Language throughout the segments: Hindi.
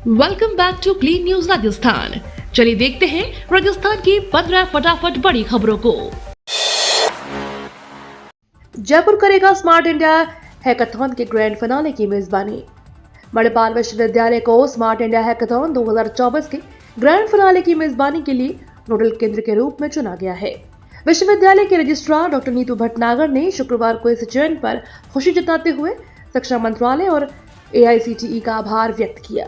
Welcome back to clean news Rajasthan. चलिए देखते हैं राजस्थान की 15 फटाफट बड़ी खबरों को। जयपुर करेगा स्मार्ट इंडिया हैकाथॉन के ग्रैंड फिनाले की मेजबानी। मणिपाल विश्वविद्यालय को स्मार्ट इंडिया हैकाथॉन 2024 के ग्रैंड फिनाले की मेजबानी के लिए नोडल केंद्र के रूप में चुना गया है। विश्वविद्यालय के रजिस्ट्रार डॉक्टर नीतू भटनागर ने शुक्रवार को इस चयन पर खुशी जताते हुए शिक्षा मंत्रालय और AICTE का आभार व्यक्त किया।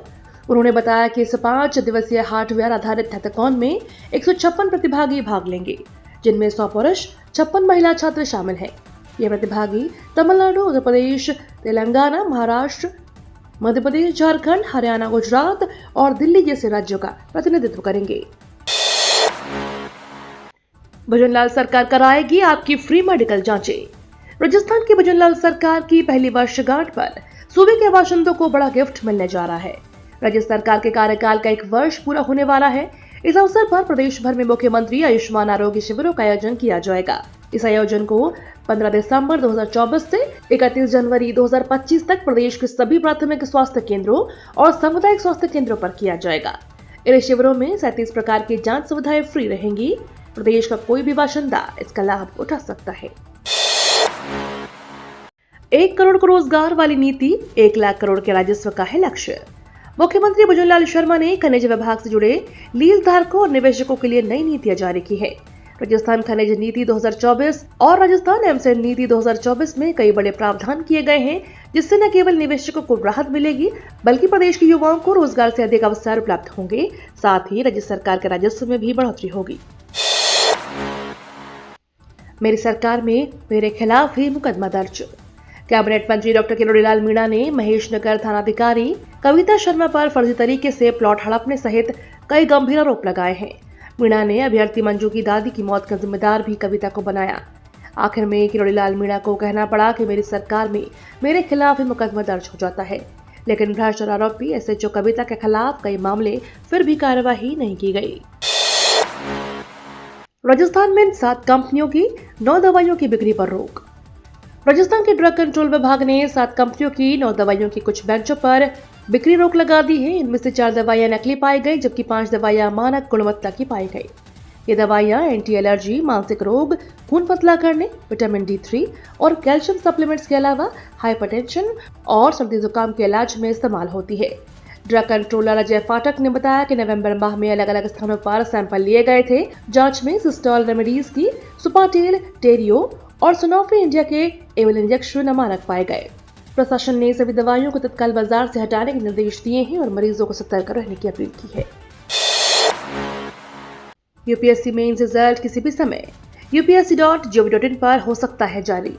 उन्होंने बताया कि इस 5 दिवसीय हार्डवेयर आधारित हैकाथॉन में 156 प्रतिभागी भाग लेंगे, जिनमें 100 पुरुष 56 महिला छात्र शामिल हैं। ये प्रतिभागी तमिलनाडु, उत्तर प्रदेश, तेलंगाना, महाराष्ट्र, मध्य प्रदेश, झारखंड, हरियाणा, गुजरात और दिल्ली जैसे राज्यों का प्रतिनिधित्व करेंगे। भजनलाल सरकार कराएगी आपकी फ्री मेडिकल जांचें। राजस्थान की भजनलाल सरकार की पहली वर्षगांठ पर सूबे के बाशिंदों को बड़ा गिफ्ट मिलने जा रहा है। राज्य सरकार के कार्यकाल का 1 वर्ष पूरा होने वाला है। इस अवसर पर प्रदेश भर में मुख्यमंत्री आयुष्मान आरोग्य शिविरों का आयोजन किया जाएगा। इस आयोजन को 15 दिसंबर 2024 से 31 जनवरी 2025 तक प्रदेश के सभी प्राथमिक स्वास्थ्य केंद्रों और सामुदायिक स्वास्थ्य केंद्रों पर किया जाएगा। इन शिविरों में 37 प्रकार की जांच सुविधाएं फ्री रहेंगी। प्रदेश का कोई भी बाशिंदा इसका लाभ उठा सकता है। 1 करोड़ को रोजगार वाली नीति, 1 लाख करोड़ के राजस्व का है लक्ष्य। मुख्यमंत्री भजनलाल शर्मा ने खनिज विभाग से जुड़े लीज धारकों और निवेशकों के लिए नई नीतियां जारी की है। राजस्थान खनिज नीति 2024 और राजस्थान एमसेड नीति 2024 में कई बड़े प्रावधान किए गए हैं, जिससे न केवल निवेशकों को राहत मिलेगी, बल्कि प्रदेश के युवाओं को रोजगार से अधिक अवसर उपलब्ध होंगे। साथ ही राज्य सरकार के राजस्व में भी बढ़ोतरी होगी। मेरी सरकार में मेरे खिलाफ ही मुकदमा दर्ज। कैबिनेट मंत्री डॉक्टर किरोड़ीलाल मीणा ने महेश नगर थानाधिकारी कविता शर्मा पर फर्जी तरीके से प्लॉट हड़पने सहित कई गंभीर आरोप लगाए हैं। मीणा ने अभ्यर्थी मंजू की दादी की मौत का जिम्मेदार भी कविता को बनाया। आखिर में किरोड़ीलाल मीणा को कहना पड़ा कि मेरी सरकार में मेरे खिलाफ ही मुकदमा दर्ज हो जाता है, लेकिन भ्रष्ट आरोपी SHO कविता के खिलाफ कई मामले फिर भी कार्रवाई नहीं की गई। राजस्थान में 7 कंपनियों की 9 दवाइयों की बिक्री पर रोक। राजस्थान के ड्रग कंट्रोल विभाग ने 7 कंपनियों की 9 दवाइयों की कुछ बेंचों पर बिक्री रोक लगा दी है। इनमें से 4 दवाइयां नकली पाई गई, जबकि 5 दवाइयां मानक गुणवत्ता की पाई गई। ये दवाइयां एंटी एलर्जी, मानसिक रोग, खून पतला करने, विटामिन D3 और कैल्शियम सप्लीमेंट्स के अलावा हाइपरटेंशन और सर्दी जुकाम के इलाज में इस्तेमाल होती है। ड्रग कंट्रोलर अजय फाटक ने बताया कि नवंबर माह में अलग अलग स्थानों पर सैंपल लिए गए थे। जांच में सिस्टोल रेमेडीज की सुपाटेल, टेरियो और सोनोफी इंडिया के एवल इंजेक्शन अमानक पाए गए। प्रशासन ने सभी दवाइयों को तत्काल बाजार से हटाने के निर्देश दिए हैं और मरीजों को सतर्क रहने की अपील की है। UPSC मेंस रिजल्ट किसी भी समय upsc.gov.in पर हो सकता है जारी।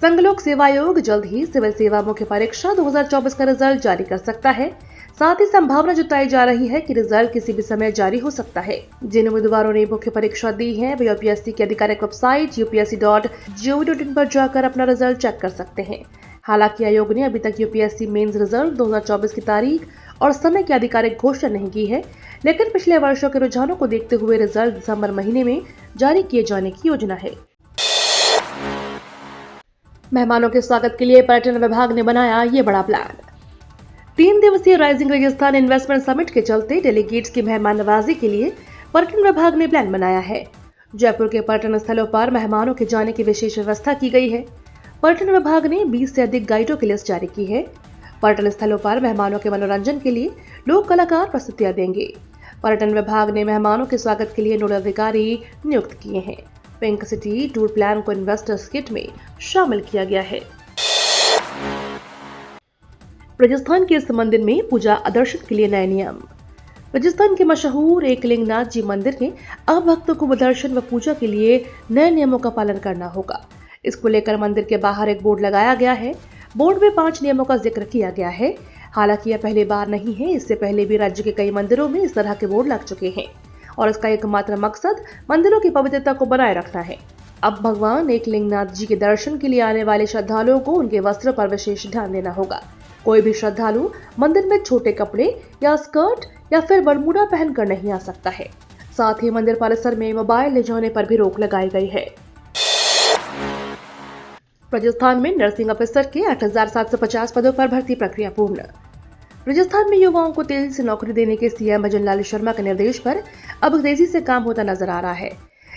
संघ लोक सेवा आयोग जल्द ही सिविल सेवा मुख्य परीक्षा 2024 का रिजल्ट जारी कर सकता है। साथ ही संभावना जताई जा रही है कि रिजल्ट किसी भी समय जारी हो सकता है। जिन उम्मीदवारों ने मुख्य परीक्षा दी है वे UPSC की आधिकारिक वेबसाइट upsc.gov.in पर जाकर अपना रिजल्ट चेक कर सकते हैं। हालांकि आयोग ने अभी तक UPSC मेंस रिजल्ट 2024 की तारीख और समय की आधिकारिक घोषणा नहीं की है, लेकिन पिछले वर्षों के रुझानों को देखते हुए रिजल्ट दिसंबर महीने में जारी किए जाने की योजना है। मेहमानों के स्वागत के लिए पर्यटन विभाग ने बनाया ये बड़ा प्लान। 3 दिवसीय राइजिंग राजस्थान इन्वेस्टमेंट समिट के चलते डेलीगेट्स की मेहमान नवाजी के लिए पर्यटन विभाग ने प्लान बनाया है। जयपुर के पर्यटन स्थलों पर मेहमानों के जाने की विशेष व्यवस्था की गई है। पर्यटन विभाग ने 20 से अधिक गाइडों की लिस्ट जारी की है। पर्यटन स्थलों पर मेहमानों के मनोरंजन के लिए लोक कलाकार प्रस्तुतियां देंगे। पर्यटन विभाग ने मेहमानों के स्वागत के लिए नोडल अधिकारी नियुक्त किए हैं। पिंक सिटी टूर प्लान को इन्वेस्टर्स किट में शामिल किया गया है। राजस्थान के इस मंदिर में पूजा दर्शन के लिए नए नियम। राजस्थान के मशहूर एकलिंगनाथ जी मंदिर में अब भक्तों को दर्शन व पूजा के लिए नए नियमों का पालन करना होगा। इसको लेकर मंदिर के बाहर एक बोर्ड लगाया गया है। बोर्ड में 5 नियमों का जिक्र किया गया है। हालांकि यह पहली बार नहीं है, इससे पहले भी राज्य के कई मंदिरों में इस तरह के बोर्ड लग चुके हैं और इसका एकमात्र मकसद मंदिरों की पवित्रता को बनाए रखना है। अब भगवान एकलिंगनाथ जी के दर्शन के लिए आने वाले श्रद्धालुओं को उनके वस्त्र पर विशेष ध्यान देना होगा। कोई भी श्रद्धालु मंदिर में छोटे कपड़े या स्कर्ट या फिर बरमूडा पहनकर नहीं आ सकता है। साथ ही मंदिर परिसर में मोबाइल ले जाने पर भी रोक लगाई गई है। राजस्थान में नर्सिंग ऑफिसर के 8,750 पदों पर भर्ती प्रक्रिया पूर्ण। राजस्थान में युवाओं को तेजी से नौकरी देने के सीएम भजनलाल शर्मा के निर्देश पर अब तेजी से काम होता नजर आ रहा है।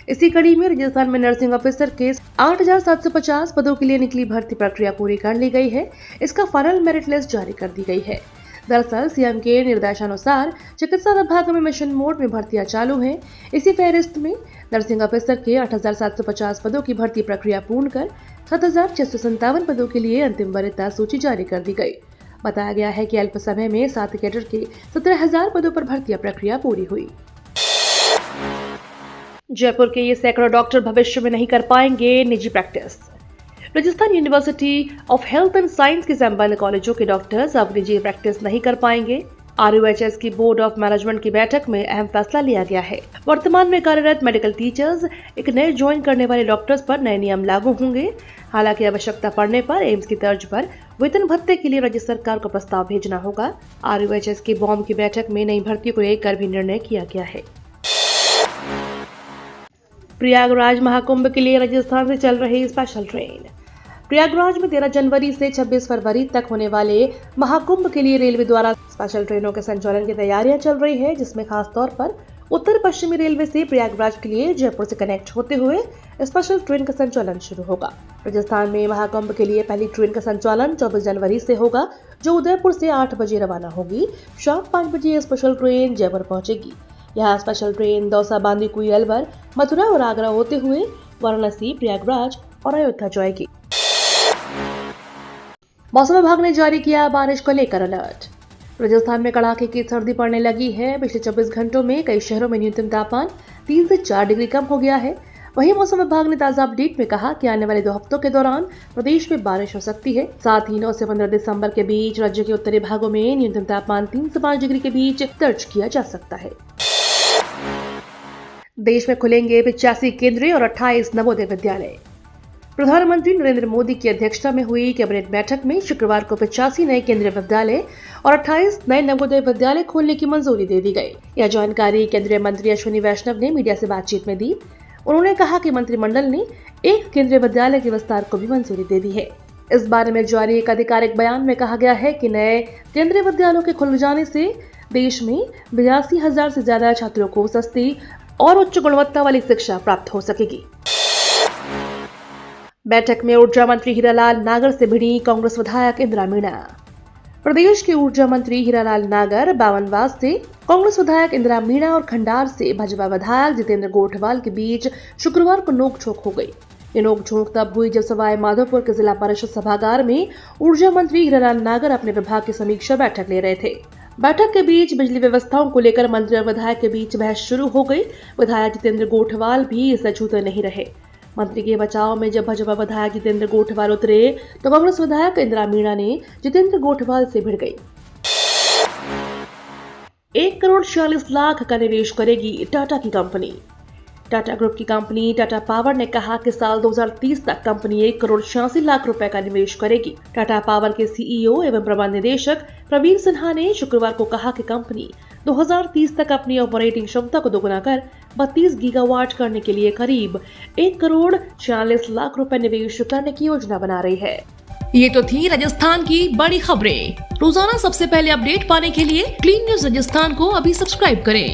इसी कड़ी में राजस्थान में नर्सिंग ऑफिसर के 8,750 पदों के लिए निकली भर्ती प्रक्रिया पूरी कर ली गई है। इसका फाइनल मेरिट लिस्ट जारी कर दी गई है। दरअसल सीएम के निर्देशानुसार चिकित्सा विभाग में मिशन मोड में भर्तियां चालू हैं। इसी फहरिस्त में नर्सिंग ऑफिसर के 8,750 पदों की भर्ती प्रक्रिया पूर्ण कर 7,657 पदों के लिए अंतिम वरीयता सूची जारी कर दी गई। बताया गया है कि अल्प समय में 7 कैडर के 17,000 पदों पर भर्ती प्रक्रिया पूरी हुई। जयपुर के ये सैकड़ों डॉक्टर भविष्य में नहीं कर पाएंगे निजी practice. Rajasthan university of health and science के संबद्ध कॉलेजों के डॉक्टर्स अब निजी प्रैक्टिस नहीं कर पाएंगे। RUHS की बोर्ड ऑफ मैनेजमेंट की बैठक में अहम फैसला लिया गया है। वर्तमान में कार्यरत मेडिकल टीचर्स एक नए ज्वाइन करने वाले डॉक्टर्स पर नए नियम लागू होंगे। हालांकि आवश्यकता पड़ने पर एम्स की तर्ज पर वेतन भत्ते के लिए राज्य सरकार को प्रस्ताव भेजना होगा। RUHS की बॉम की बैठक में नई भर्ती को लेकर भी निर्णय किया गया है। प्रयागराज महाकुंभ के लिए राजस्थान से चल रही स्पेशल ट्रेन। प्रयागराज में 13 जनवरी से 26 फरवरी तक होने वाले महाकुंभ के लिए रेलवे द्वारा स्पेशल ट्रेनों के संचालन की तैयारियां चल रही है, जिसमें खास तौर पर उत्तर पश्चिमी रेलवे से प्रयागराज के लिए जयपुर से कनेक्ट होते हुए स्पेशल ट्रेन का संचालन शुरू होगा। राजस्थान में महाकुंभ के लिए पहली ट्रेन का संचालन 24 जनवरी से होगा, जो उदयपुर से 8 बजे रवाना होगी। शाम 5 बजे यह स्पेशल ट्रेन जयपुर पहुंचेगी। यह स्पेशल ट्रेन दौसा, बांदीकुई, अलवर, मथुरा और आगरा होते हुए वाराणसी, प्रयागराज और अयोध्या जाएगी। मौसम विभाग ने जारी किया बारिश को लेकर अलर्ट। राजस्थान में कड़ाके की सर्दी पड़ने लगी है। पिछले 24 घंटों में कई शहरों में न्यूनतम तापमान 3 से 4 डिग्री कम हो गया है। वहीं मौसम विभाग ने ताजा अपडेट में कहा कि आने वाले 2 हफ्तों के दौरान प्रदेश में बारिश हो सकती है। साथ ही 9 से 15 दिसंबर के बीच राज्य के उत्तरी भागों में न्यूनतम तापमान 3 से 5 डिग्री के बीच दर्ज किया जा सकता है। देश में खुलेंगे 85 केंद्रीय और 28 नवोदय विद्यालय। प्रधानमंत्री नरेंद्र मोदी की अध्यक्षता में हुई कैबिनेट बैठक में शुक्रवार को 85 नए केंद्रीय विद्यालय और 28 नए नवोदय विद्यालय खोलने की मंजूरी दे दी गई। यह जानकारी केंद्रीय मंत्री अश्विनी वैष्णव ने मीडिया से बातचीत में दी। उन्होंने कहा कि मंत्रिमंडल ने एक केंद्रीय विद्यालय के विस्तार को भी मंजूरी दे दी है। इस बारे में जारी एक आधिकारिक बयान में कहा गया है कि नए केंद्रीय विद्यालयों के खुल जाने से देश में 82,000 से ज्यादा छात्रों को सस्ती और उच्च गुणवत्ता वाली शिक्षा प्राप्त हो सकेगी। बैठक में ऊर्जा मंत्री हीरालाल नागर से भिड़ी कांग्रेस विधायक इंदिरा मीणा। प्रदेश के ऊर्जा मंत्री हीरालाल नागर, बावनवास से कांग्रेस विधायक इंदिरा मीणा और खंडार से भाजपा विधायक जितेंद्र गोठवाल के बीच शुक्रवार को नोकझोंक हो गई। ये नोकझोंक तब हुई जब सवाई माधोपुर के जिला परिषद सभागार में ऊर्जा मंत्री हीरालाल नागर अपने विभाग की समीक्षा बैठक ले रहे थे। बैठक के बीच बिजली व्यवस्थाओं को लेकर मंत्री और विधायक के बीच बहस शुरू हो गई। विधायक जितेंद्र गोठवाल भी इससे छूते नहीं रहे। मंत्री के बचाव में जब भाजपा विधायक जितेंद्र गोठवाल उतरे तो कांग्रेस विधायक इंदिरा मीणा ने जितेंद्र गोठवाल से भिड़ गई। 1 करोड़ 46 लाख का निवेश करेगी टाटा की कंपनी। टाटा ग्रुप की कंपनी टाटा पावर ने कहा कि साल 2030 तक कंपनी 1 करोड़ 86 लाख रुपए का निवेश करेगी। टाटा पावर के CEO एवं प्रबंध निदेशक प्रवीण सिन्हा ने शुक्रवार को कहा कि कंपनी 2030 तक अपनी ऑपरेटिंग क्षमता को दोगुना कर 32 गीगावाट करने के लिए करीब 1 करोड़ 46 लाख रुपए निवेश करने की योजना बना रही है। ये तो थी राजस्थान की बड़ी खबरें। रोजाना सबसे पहले अपडेट पाने के लिए क्लीन न्यूज राजस्थान को अभी सब्सक्राइब करें।